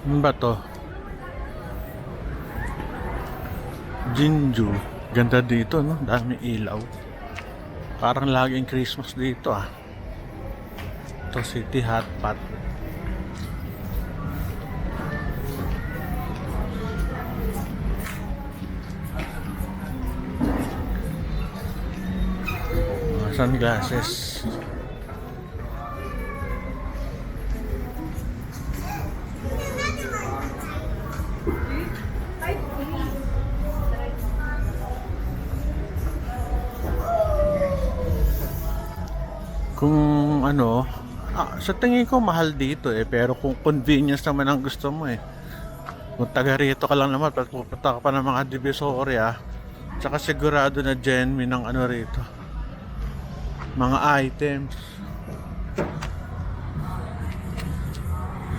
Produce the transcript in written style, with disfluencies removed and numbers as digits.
Ano ba to? Jinju. Ganda dito, no? Dami ilaw. Parang laging Christmas dito, ah. Ito, City Hot Pot. Sunglasses. Kung ano, sa tingin ko mahal dito pero kung convenience naman ang gusto mo kung taga rito ka lang naman, pag pupunta ka pa ng mga Divisoria, tsaka sigurado na genuine ng ano rito, mga items.